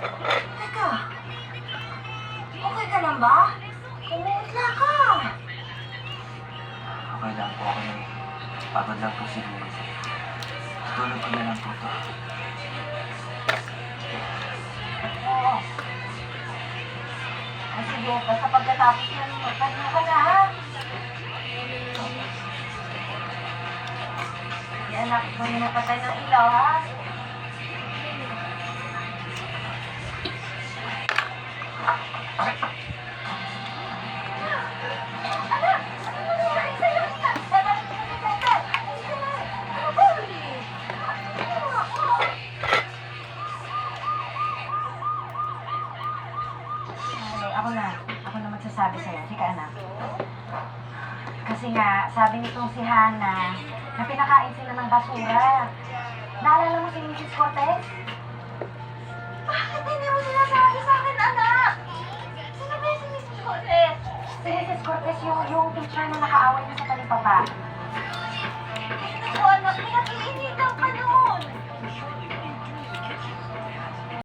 Teka, okay ka lang ba? Umuutla ka. Okay lang po ako eh. Pagod lang po siguro. Tulog ko na lang po to. Oo. Ay, sige, basta pagkatapos yan, magpagno ka na, ha? Sige, anak, may napatay ng ilaw, ha? Ako na magsasabi sa'yo. Sige, anak. Kasi nga, sabi nitong si Hana, na pinakain sila ng basura. Naalala mo si Mrs. Cortez? Bakit hindi mo sinasabi sa akin, anak? Sino ba si Mrs. Cortez? Si Mrs. Cortez yung teacher na nakaaway niya sa talipapa. Hindi ko, anak. Pinakita